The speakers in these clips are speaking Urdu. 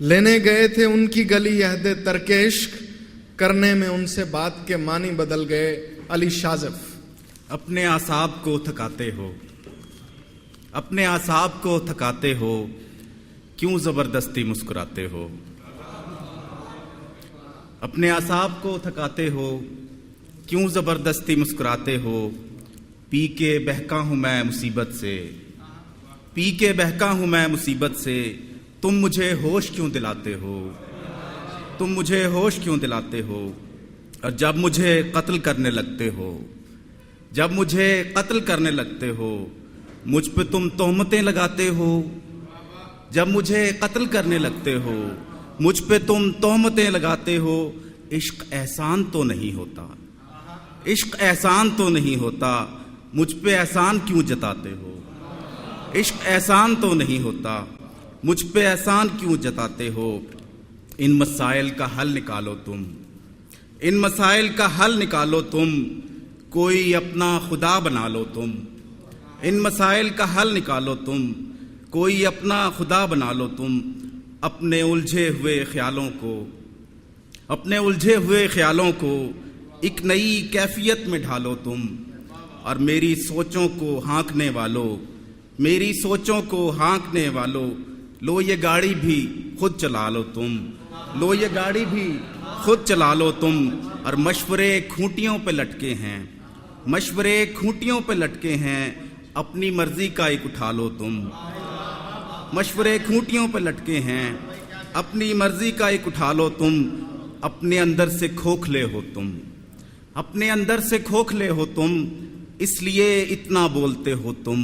لینے گئے تھے ان کی گلی عہد ترک عشق، کرنے میں ان سے بات کے معنی بدل گئے علی شاذف۔ اپنے اعصاب کو تھکاتے ہو، اپنے اعصاب کو تھکاتے ہو، کیوں زبردستی مسکراتے ہو؟ اپنے اعصاب کو تھکاتے ہو، کیوں زبردستی مسکراتے ہو؟ پی کے بہکا ہوں میں مصیبت سے، پی کے بہکا ہوں میں مصیبت سے، تم مجھے ہوش کیوں دلاتے ہو؟ تم مجھے ہوش کیوں دلاتے ہو؟ اور جب مجھے قتل کرنے لگتے ہو، جب مجھے قتل کرنے لگتے ہو، مجھ پہ تم تہمتیں لگاتے ہو۔ جب مجھے قتل کرنے لگتے ہو، مجھ پہ تم تہمتیں لگاتے ہو۔ عشق احسان تو نہیں ہوتا، عشق احسان تو نہیں ہوتا، مجھ پہ احسان کیوں جتاتے ہو؟ عشق احسان تو نہیں ہوتا، مجھ پہ احسان کیوں جتاتے ہو؟ ان مسائل کا حل نکالو تم، ان مسائل کا حل نکالو تم، کوئی اپنا خدا بنا لو تم۔ ان مسائل کا حل نکالو تم، کوئی اپنا خدا بنا لو تم۔ اپنے الجھے ہوئے خیالوں کو، اپنے الجھے ہوئے خیالوں کو ایک نئی کیفیت میں ڈھالو تم، اور میری سوچوں کو ہانکنے والو، میری سوچوں کو ہانکنے والو، لو یہ گاڑی بھی خود چلا لو تم، لو یہ گاڑی بھی خود چلا لو تم۔ اور مشورے کھوٹیوں پہ لٹکے ہیں، مشورے کھوٹیوں پہ لٹکے ہیں، اپنی مرضی کا ایک اٹھا لو تم۔ مشورے کھوٹیوں پہ لٹکے ہیں، اپنی مرضی کا ایک اٹھا لو تم۔ اپنے اندر سے کھوکھلے ہو تم، اپنے اندر سے کھوکھلے ہو تم، اس لیے اتنا بولتے ہو تم۔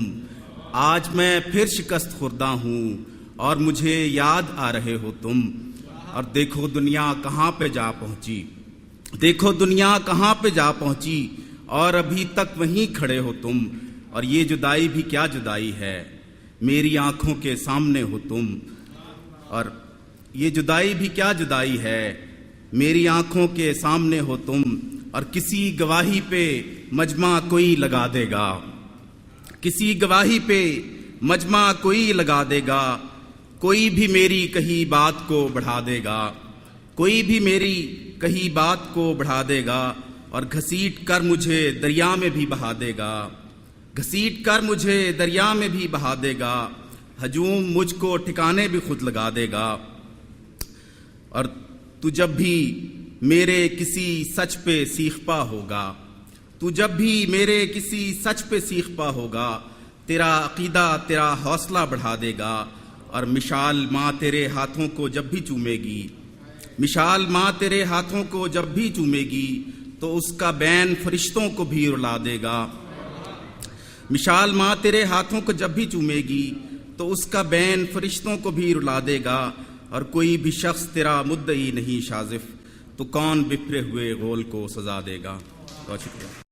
آج میں پھر شکست خوردہ ہوں اور مجھے یاد آ رہے ہو تم۔ اور دیکھو دنیا کہاں پہ جا پہنچی، دیکھو دنیا کہاں پہ جا پہنچی، اور ابھی تک وہیں کھڑے ہو تم۔ اور یہ جدائی بھی کیا جدائی ہے، میری آنکھوں کے سامنے ہو تم۔ اور یہ جدائی بھی کیا جدائی ہے، میری آنکھوں کے سامنے ہو تم۔ اور کسی گواہی پہ مجمع کوئی لگا دے گا، کسی گواہی پہ مجمع کوئی لگا دے گا، کوئی بھی میری کہی بات کو بڑھا دے گا، کوئی بھی میری کہی بات کو بڑھا دے گا، اور گھسیٹ کر مجھے دریا میں بھی بہا دے گا، گھسیٹ کر مجھے دریا میں بھی بہا دے گا، ہجوم مجھ کو ٹھکانے بھی خود لگا دے گا۔ اور تو جب بھی میرے کسی سچ پہ سیخ پا ہوگا، تو جب بھی میرے کسی سچ پہ سیخ پا ہوگا، تیرا عقیدہ تیرا حوصلہ بڑھا دے گا۔ اور مشال ماں تیرے ہاتھوں کو جب بھی چومے گی، مشال ماں تیرے ہاتھوں کو جب بھی چومے گی، تو اس کا بین فرشتوں کو بھی رلا دے گا۔ مشال ماں تیرے ہاتھوں کو جب بھی چومے گی، تو اس کا بین فرشتوں کو بھی رلا دے گا۔ اور کوئی بھی شخص تیرا مدعی نہیں شاذف، تو کون بکھرے ہوئے غول کو سزا دے گا؟ بہت شکریہ۔